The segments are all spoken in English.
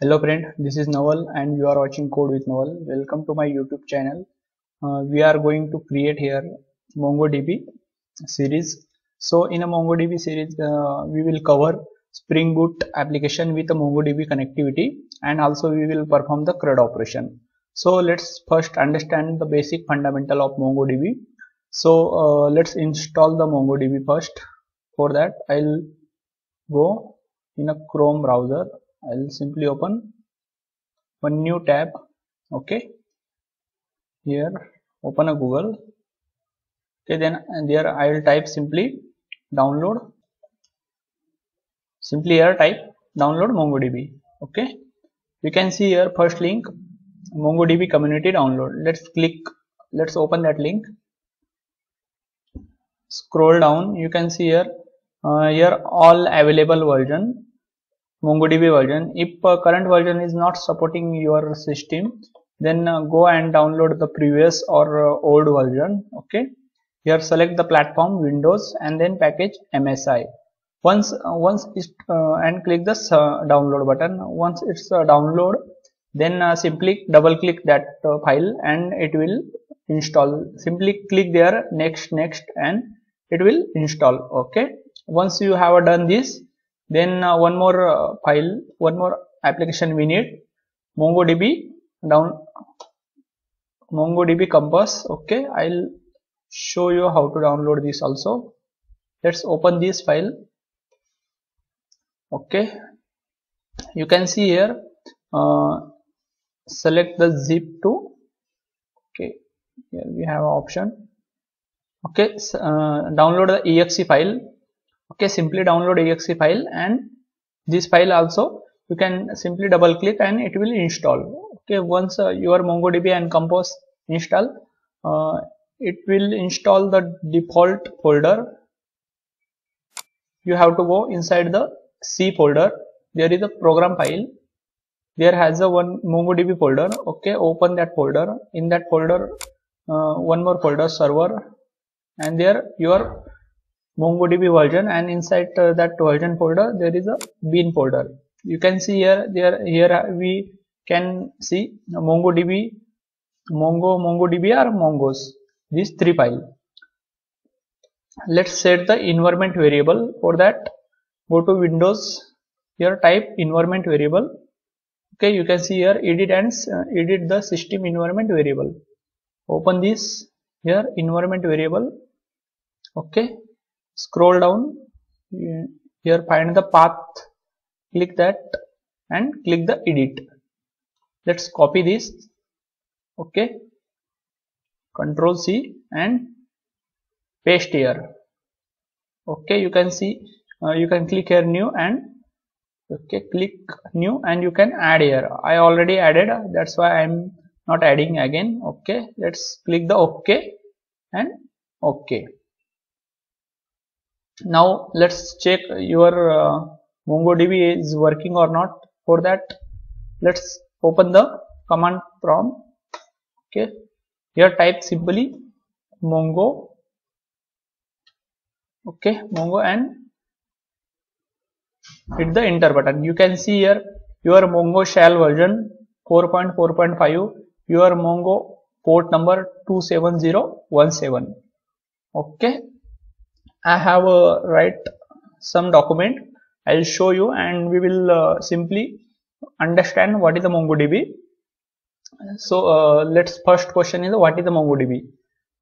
Hello friend, this is Naval and you are watching Code with Naval. Welcome to my YouTube channel. We are going to create here MongoDB series. So in a MongoDB series, we will cover Spring Boot application with a MongoDB connectivity, and also we will perform the CRUD operation. So let's first understand the basic fundamental of MongoDB. So let's install the MongoDB first. For that, I'll go in a Chrome browser. I'll simply open one new tab. Okay, here open a Google. Okay, then there I'll type simply download. Simply here type download MongoDB. Okay, you can see here first link, MongoDB community download. Let's open that link. Scroll down, you can see here all available version, MongoDB version. If current version is not supporting your system, then go and download the previous or old version. Okay, here select the platform Windows and then package MSI. Once and click the download button. Once it's download, then simply double click that file and it will install. Simply click there, next, and it will install. Okay, once you have done this, then one more application we need, MongoDB Compass. Okay, I'll show you how to download this also. Let's open this file. Okay, you can see here select the zip to. Okay, here we have an option. Okay, download the exe file. Okay, simply download exe file, and this file also you can simply double click and it will install. Okay, once your MongoDB and Compass install, it will install the default folder. You have to go inside the C folder. There is a program file. There has a one MongoDB folder. Okay, open that folder. In that folder, one more folder, server, and there your MongoDB version, and inside that version folder there is a bin folder. You can see here we can see MongoDB, MongoDB or Mongos, these three files. Let's set the environment variable. For that, go to Windows, here type environment variable. Okay, you can see here edit the system environment variable. Open this, here environment variable. Okay, scroll down, here find the path, click that and click the edit. Let's copy this. Okay, Control C and paste here. Okay, you can see you can click here new, and okay, click new and you can add here. I already added, that's why I'm not adding again. Okay, let's click the OK and OK. Now let's check your MongoDB is working or not. For that, let's open the command prompt. Okay, here type simply Mongo. Okay, Mongo, and hit the enter button. You can see here your Mongo shell version 4.4.5, your Mongo port number 27017. Okay, I have write some document. I'll show you, and we will simply understand what is the MongoDB. So let's first question is what is the MongoDB.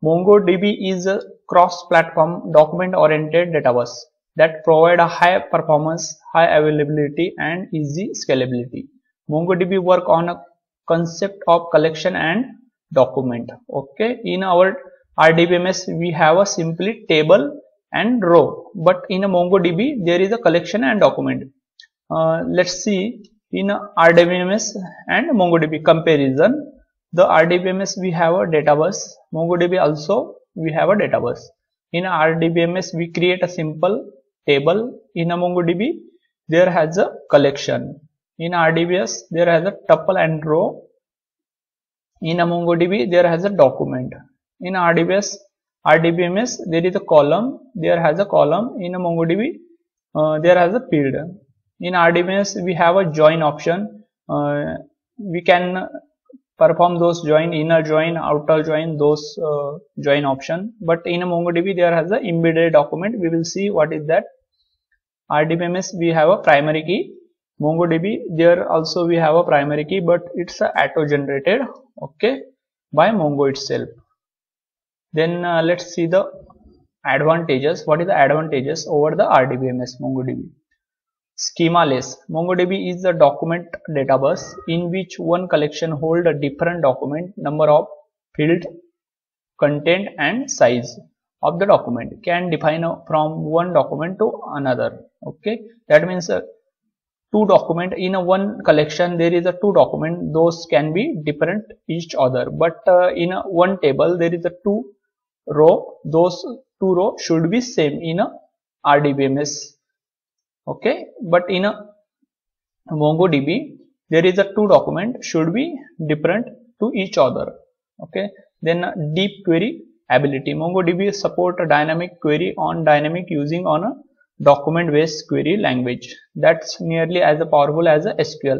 MongoDB is a cross-platform document-oriented database that provide a high performance, high availability, and easy scalability. MongoDB work on a concept of collection and document. Okay, in our RDBMS we have a simply table and row, but in a MongoDB there is a collection and document. Let's see in RDBMS and MongoDB comparison. The RDBMS we have a database, MongoDB also we have a database. In RDBMS we create a simple table. In a MongoDB there has a collection. In RDBS there has a tuple and row. In a MongoDB there has a document. In RDBMS there is a column, there has a column. In a MongoDB there has a field. In RDBMS we have a join option. we can perform those join, inner join, outer join, those join option. But in a MongoDB there has an embedded document. We will see what is that. RDBMS we have a primary key. MongoDB there also we have a primary key, but it's auto generated, okay, by Mongo itself. Then let's see the advantages. What is the advantages over the RDBMS MongoDB? Schema-less. MongoDB is a document database in which one collection holds a different document, number of field, content and size of the document can define from one document to another. Okay, that means two document in a one collection there is a two document, those can be different each other, but in a one table there is a two row, those two row should be same in a RDBMS. Okay, but in a MongoDB there is a two document should be different to each other. Okay, then deep query ability. MongoDB support a dynamic query on dynamic using on a document based query language that's nearly as powerful as a SQL.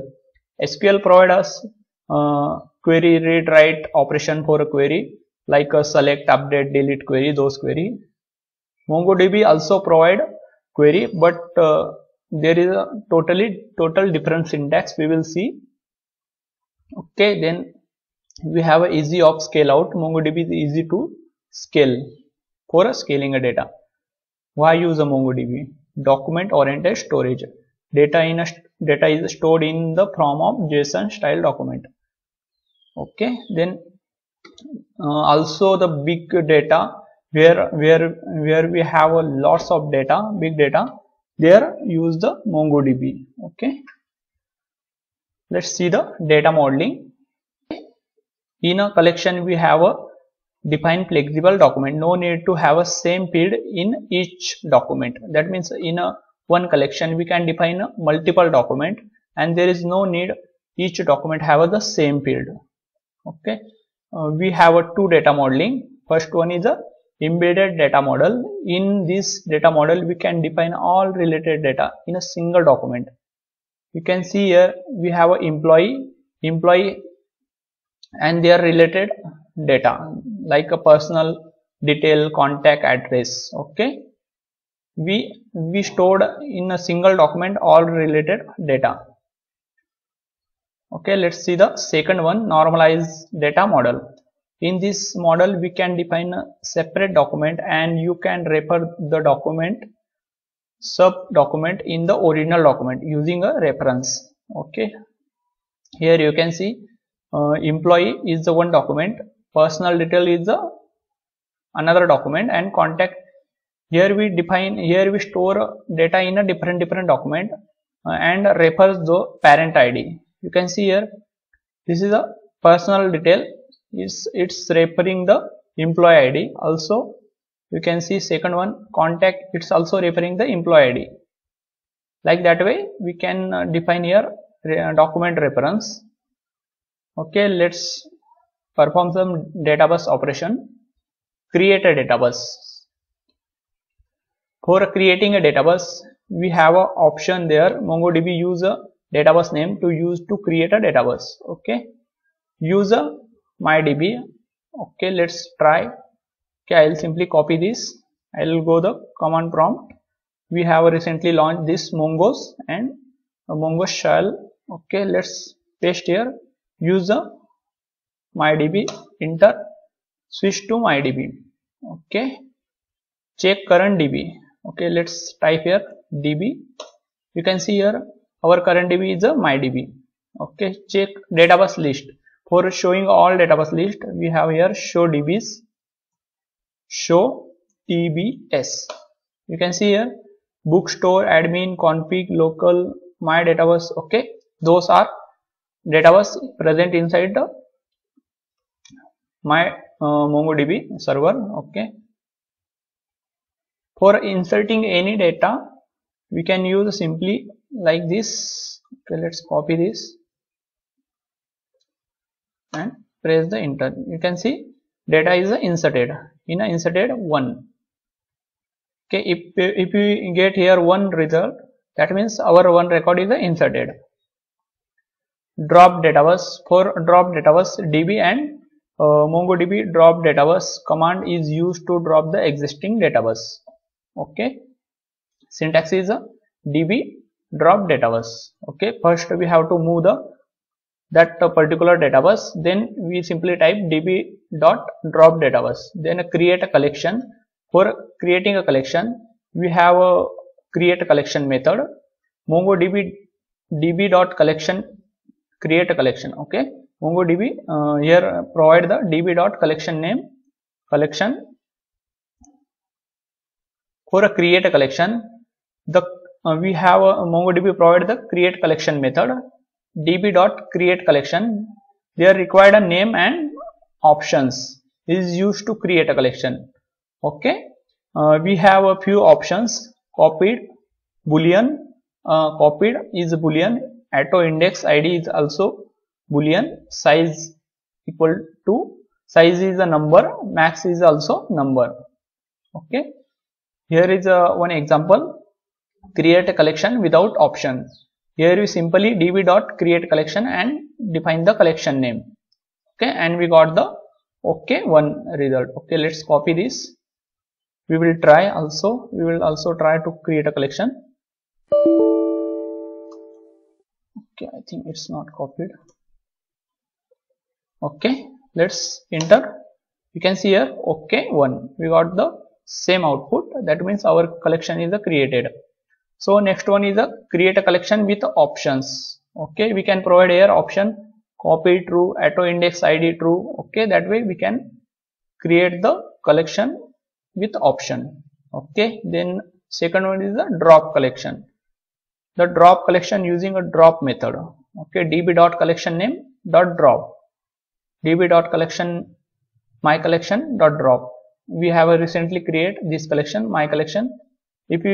SQL provide us query read write operation for a query like a select, update, delete query, those query. MongoDB also provide query, but there is a total different syntax we will see. Okay, then we have a easy of scale out. MongoDB is easy to scale for scaling a data. Why use a MongoDB? Document oriented storage. Data is stored in the form of JSON style document. Okay, then also the big data where we have a lots of data, big data, there use the MongoDB. Okay, let's see the data modeling. In a collection we have a define flexible document, no need to have a same field in each document. That means in a one collection we can define a multiple document and there is no need each document have the same field. Okay, we have a two data modeling. First one is a embedded data model. In this data model we can define all related data in a single document. You can see here we have a employee and their related data like a personal detail, contact, address. Okay, we stored in a single document all related data. Okay, let's see the second one, normalized data model. In this model we can define a separate document and you can refer the document sub document in the original document using a reference. Okay, here you can see employee is the one document, personal detail is the another document, and contact, here we store data in a different document and refers the parent ID. You can see here this is a personal detail, it's referring the employee ID. Also you can see second one, contact, it's also referring the employee ID. Like that way we can define here document reference. Okay, let's perform some database operation. Create a database. For creating a database we have an option there. MongoDB use a database name to create a database. Okay, use a MyDB. Okay, let's try. Okay, I'll simply copy this. I'll go the command prompt. We have recently launched this Mongos and a Mongo shell. Okay, let's paste here. Use a MyDB, enter, switch to MyDB. Okay, check current DB. Okay, let's type here DB. You can see here our current DB is a MyDB. Okay, check database list. For showing all database list we have here show DBs, show DBS. You can see here bookstore, admin, config, local, my database. Okay, those are database present inside the my MongoDB server. Okay, for inserting any data we can use simply like this. Okay, let's copy this and press the enter. You can see data is inserted in a inserted one. Okay, if we get here one result, that means our one record is inserted. drop database. For drop database, DB and MongoDB drop database command is used to drop the existing database. Okay, syntax is a DB drop database. Okay, first we have to move that particular database, then we simply type db dot drop database, then create a collection. For creating a collection, we have a create a collection method. MongoDB db dot collection create a collection. Okay, MongoDB here provide the db dot collection name collection. For a create a collection, the we have a MongoDB provide the create collection method. db dot create collection, there required a name and options is used to create a collection. Okay, we have a few options: copied, boolean. Copied is boolean, auto index id is also boolean, size equal to, size is a number, max is also number. Okay, here is one example: create a collection without option. Here you simply db dot create collection and define the collection name. Okay, and we got the okay one result. Okay, let's copy this. We will also try to create a collection. Okay, I think it's not copied. Okay, let's enter. You can see here okay one. We got the same output. That means our collection is created. So next one is a create a collection with options. Okay, we can provide here option copy true, auto index id true. Okay, that way we can create the collection with option. Okay, then second one is the drop collection. The drop collection using a drop method. Okay, db dot collection name dot drop, db dot collection my collection dot drop. We have recently create this collection my collection. If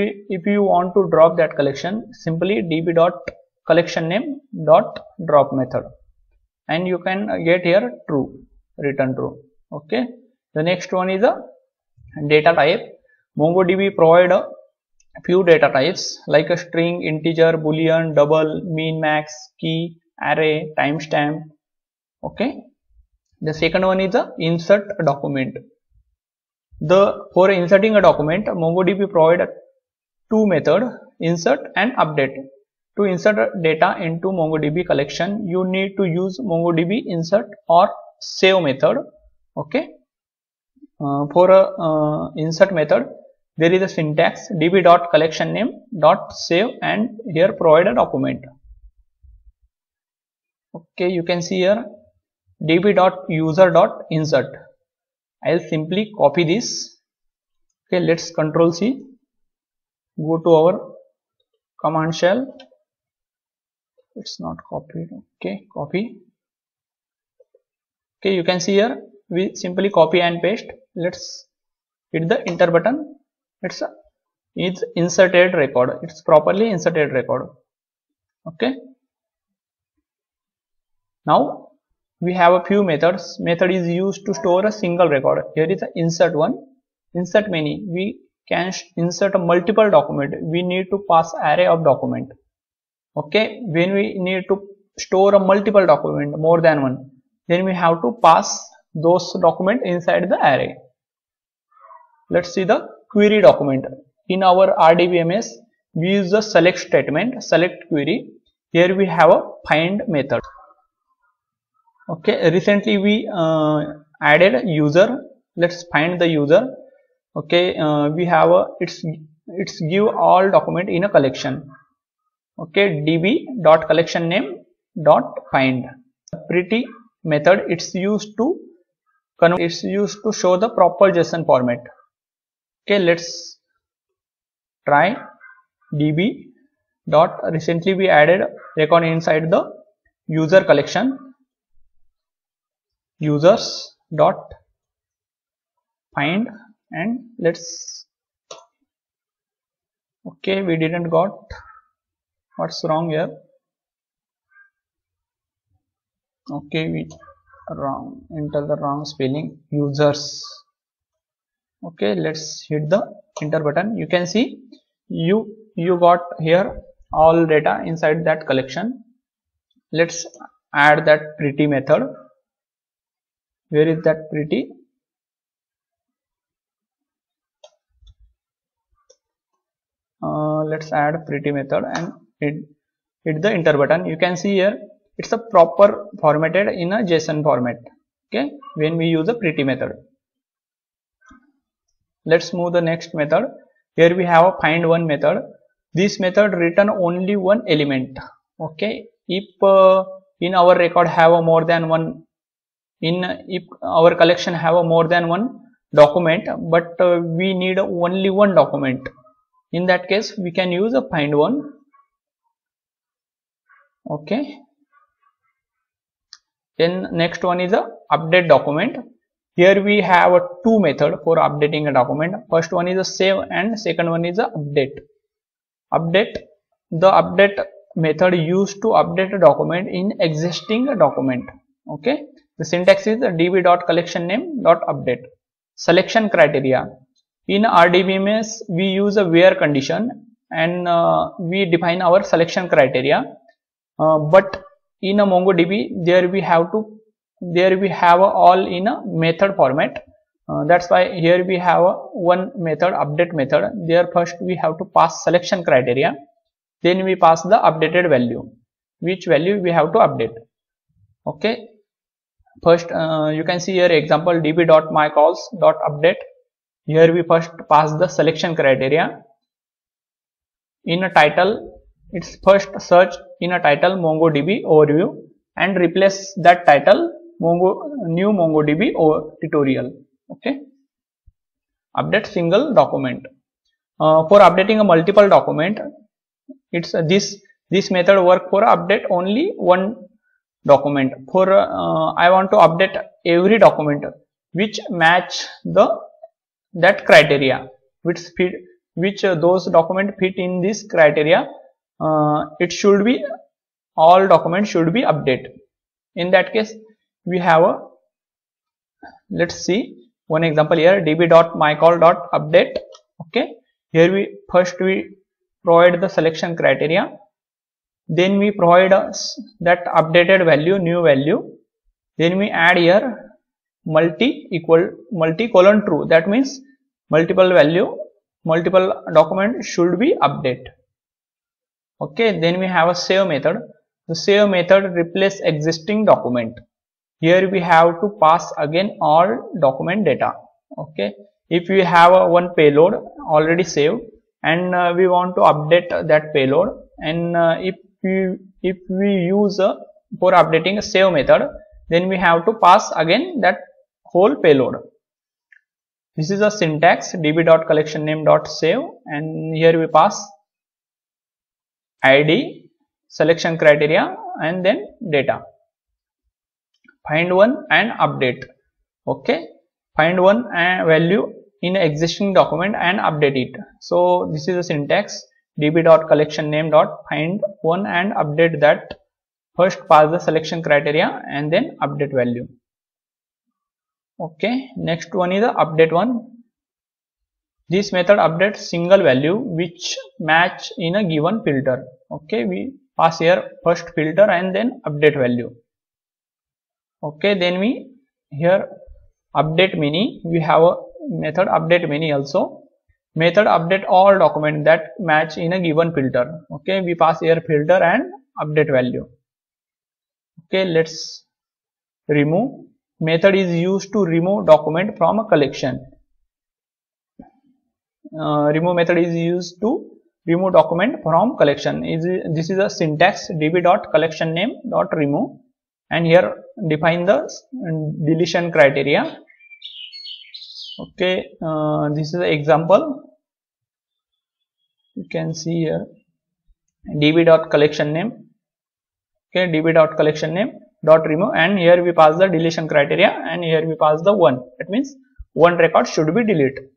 you want to drop that collection, simply db dot collection name dot drop method, and you can get here true, return true. Okay, the next one is a data type. MongoDB provide a few data types like a string, integer, boolean, double, min, max, key, array, timestamp. Okay, the second one is a insert document. For inserting a document, MongoDB provide two methods, insert and update. To insert data into MongoDB collection, you need to use MongoDB insert or save method. Okay, for a insert method, there is a syntax db dot collection name dot save, and here provide a document. Okay, you can see here db dot user dot insert. I'll simply copy this. Okay, let's Control C. Go to our command shell. It's not copied. Okay, copy. Okay, you can see here we simply copy and paste. Let's hit the enter button. It's inserted record. It's properly inserted record. Okay. Now we have a few methods. Method is used to store a single record. Here is the insert one. Insert many. We can insert a multiple document. We need to pass array of document. Okay, when we need to store a multiple document, more than one, then we have to pass those document inside the array. Let's see the query document. In our RDBMS, we use the select statement, select query. Here we have a find method. Okay, recently we added user. Let's find the user. Okay, we have a it's give all document in a collection. Okay, db dot collection name dot find. Pretty method, it's used to show the proper JSON format. Okay, let's try db dot. Recently we added record inside the user collection, users dot find, and let's. Okay, we didn't got. What's wrong here? Okay, we enter the wrong spelling, users. Okay, let's hit the enter button. You can see you got here all data inside that collection. Let's add that pretty method. Where is that pretty? Let's add pretty method and hit the enter button. You can see here it's a proper formatted in a JSON format. Okay, when we use a pretty method. Let's move the next method. Here we have a find one method. This method return only one element. Okay, if in our record have a more than one, if our collection have a more than one document, but we need only one document. In that case, we can use a find one. Okay. Then next one is a update document. Here we have a two method for updating a document. First one is a save and second one is a update. Update, the update method used to update a document in existing document. Okay. The syntax is db.collectionName.update. Selection criteria. In RDBMS, we use a where condition and we define our selection criteria. But in a MongoDB, there we have all in a method format. That's why here we have one method, update method. There first we have to pass selection criteria, then we pass the updated value, which value we have to update. Okay. First, you can see here example db.mycalls.update. Here we first pass the selection criteria. In a title, it's first search in a title MongoDB overview and replace that title new MongoDB tutorial. Okay. Update single document. For updating a multiple document, it's this method work for update only one document. For I want to update every document which match that criteria, which those document fit in this criteria. It should be all documents should be updated. In that case, we have a, let's see one example here, db.mycall.update. Okay, here we provide the selection criteria, then we provide that updated value, new value, then we add here multi-colon true. That means multiple document should be updated. Okay, then we have a save method. The save method replace existing document. Here we have to pass again all document data. Okay, if we have one payload already saved and we want to update that payload, and if we use for updating a save method, then we have to pass again that whole payload. This is a syntax db.collectionName.save, and here we pass ID, selection criteria, and then data. Find one and update. Okay, find one value in existing document and update it. So this is a syntax db.collectionName.find one and update that. First pass the selection criteria and then update value. Okay, next one is the update one. This method updates single value which match in a given filter. Okay, we pass here first filter and then update value. Okay, then we here update many, we have a method update many also. Method update all document that match in a given filter. Okay, we pass here filter and update value. Okay, let's remove. Method is used to remove document from a collection. Remove method is used to remove document from collection. This is a syntax db.collectionName.remove, and here define the deletion criteria. Okay, this is an example. You can see here db.collectionName. Okay, db.collectionName.remove, and here we pass the deletion criteria, and here we pass the 1. That means one record should be deleted.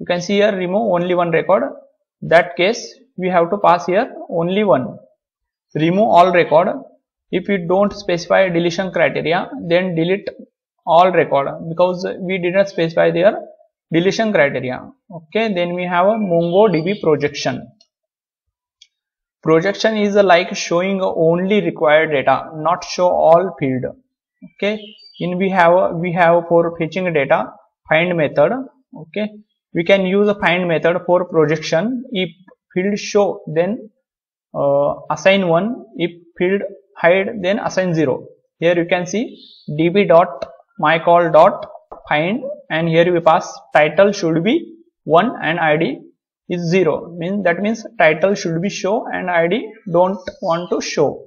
You can see here remove only one record. That case we have to pass here only one. Remove all record. If you don't specify deletion criteria, then delete all record, because we did not specify their deletion criteria. Okay, then we have a MongoDB projection. Projection is like showing only required data, not show all field. Okay, we have for fetching data find method. Okay, we can use a find method for projection. If field show, then assign 1. If field hide, then assign 0. Here you can see db.mycall.find, and here we pass title should be 1 and id is 0. That means title should be show and id don't want to show.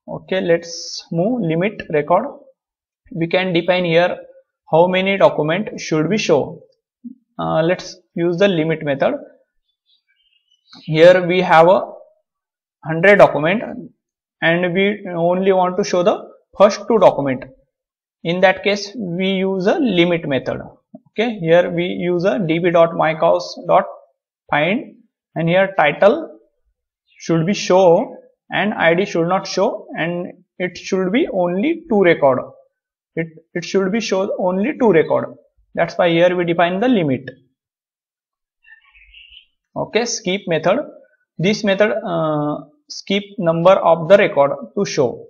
Okay, let's move limit record. We can define here how many document should be show. Let's use the limit method. Here we have a 100 document and we only want to show the first 2 document. In that case we use a limit method. Okay, here we use a db.mycalls.find, and here title should be show and id should not show, and it should be only 2 record. It should be show only 2 record. That's why here we define the limit. Okay, skip method. This method skip number of the record to show.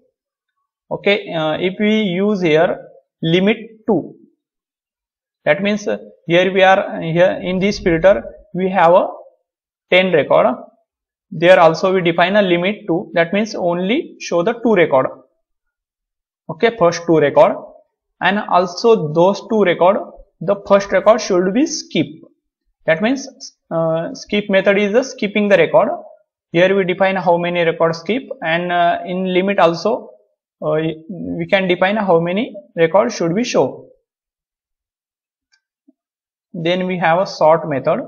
Okay, if we use here limit 2, that means here we are here in this filter we have a 10 record. There also we define a limit 2, that means only show the 2 record. Okay, first 2 record, and also those 2 record, the first record should be skip. That means skip method is the skipping the record. Here we define how many records skip, and in limit also we can define how many records should be show. Then we have a sort method.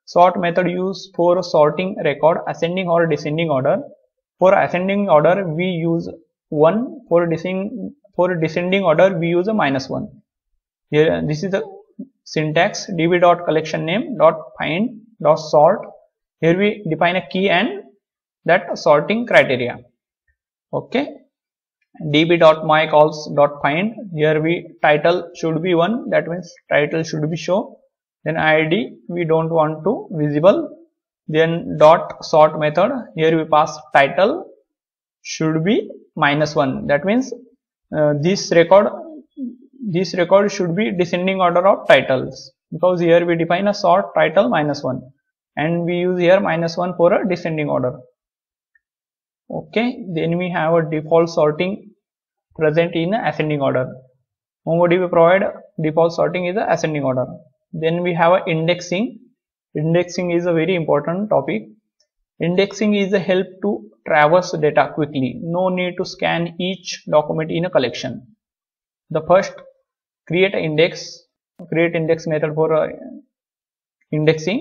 Sort method used for sorting record ascending or descending order. For ascending order we use 1. For descending order we use a -1. Here this is the syntax db.collectionname.find.sort. Here we define a key and that sorting criteria. Okay, db.mycalls.find. Here we title should be 1, that means title should be show. Then id we don't want to visible. Then dot sort method, here we pass title should be -1, that means this record should be descending order of titles, because here we define a sort title -1 and we use here -1 for a descending order. Okay, then we have a default sorting present in ascending order. MongoDB provide default sorting is a ascending order. Then we have a indexing. Indexing is a very important topic. Indexing is a help to traverse data quickly. No need to scan each document in a collection. The first, create index method for indexing.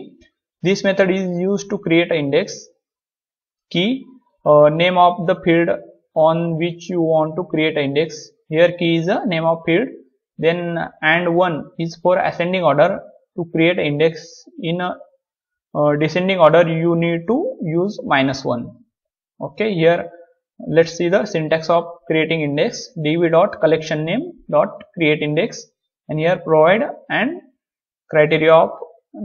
This method is used to create an index. Key, name of the field on which you want to create an index. Here key is a name of field. Then and 1 is for ascending order. To create an index in a descending order you need to use -1. Okay, here let's see the syntax of creating index. db.collectionname.createIndex, and here provide and criteria of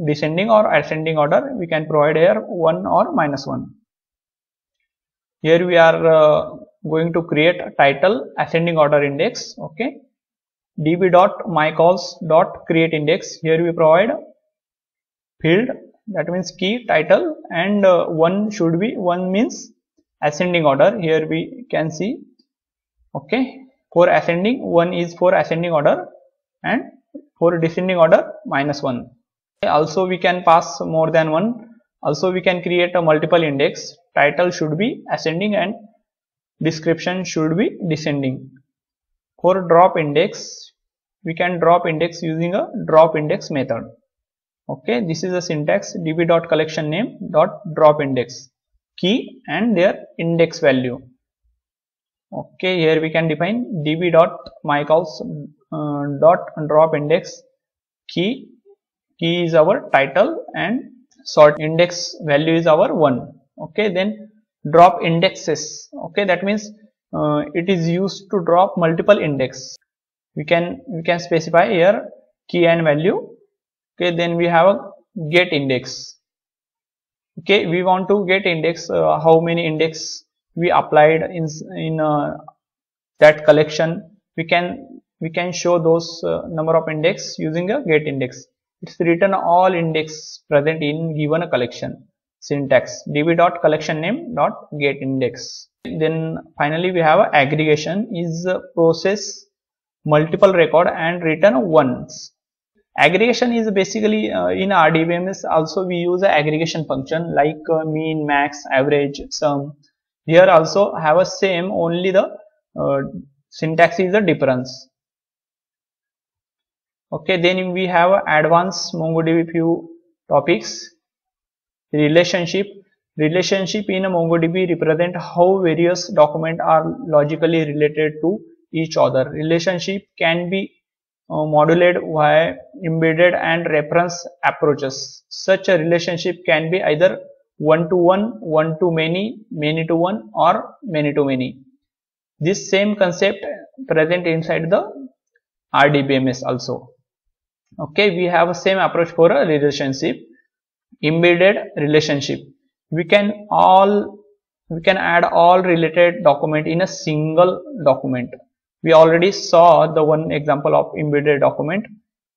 descending or ascending order. We can provide here 1 or -1. Here we are going to create a title ascending order index. Okay, db.mycalls.createIndex. Here we provide field, that means key, title, and 1 should be 1 means ascending order. Here we can see. Okay, for ascending 1 is for ascending order, and for descending order -1. Okay, also we can pass more than 1. Also we can create a multiple index. Title should be ascending and description should be descending. For drop index, we can drop index using a drop index method. Okay, this is the syntax db.collectionname.dropIndex, key and their index value. Okay, here we can define db.mycalls.dropIndex, key is our title and sort index value is our 1. Okay, then drop indexes. Okay, that means it is used to drop multiple index. We can specify here key and value. Okay, then we have a get index. Okay, we want to get index, how many index we applied in that collection. We can show those number of index using a get index. It's written all index present in given a collection. Syntax db.collection name dot get index. Then finally we have a aggregation is process multiple record and return once. Aggregation is basically in RDBMS also we use a aggregation function like mean, max, average, sum. Here also have a same, only the syntax is the difference. Okay, then we have advanced MongoDB few topics. Relationship in a MongoDB represent how various documents are logically related to each other. Relationship can be modulated via embedded and reference approaches. Such a relationship can be either one-to-one, one-to-many, many-to-one, or many-to-many. This same concept present inside the RDBMS also. Okay, we have a same approach for a relationship. Embedded relationship, we can add all related document in a single document. We already saw the one example of embedded document.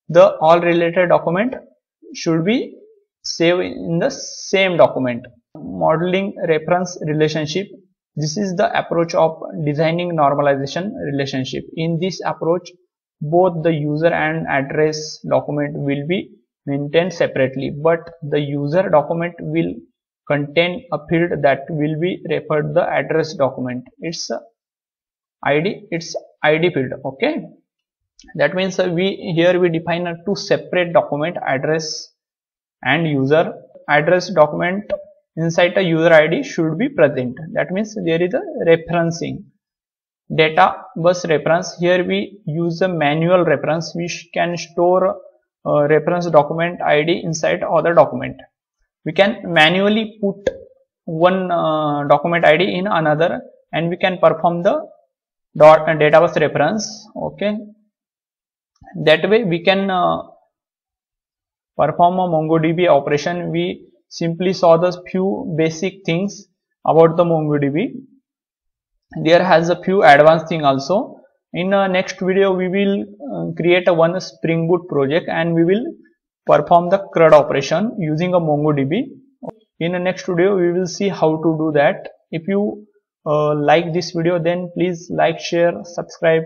The all related document should be saved in the same document. Modeling reference relationship, this is the approach of designing normalization relationship. In this approach, both the user and address document will be maintained separately, but the user document will contain a field that will be referred the address document. It's ID field. Okay, that means here we define two separate document, address and user. Address document inside a user ID should be present. That means there is a referencing. Data bus reference, here we use a manual reference. We can store reference document ID inside other document. We can manually put one document ID in another, and we can perform the data bus reference. Okay, that way we can perform a MongoDB operation. We simply saw the few basic things about the MongoDB. There has a few advanced thing also. In next video we will create a one Spring Boot project, and we will perform the CRUD operation using a MongoDB. In the next video we will see how to do that. If you like this video, then please like, share, subscribe.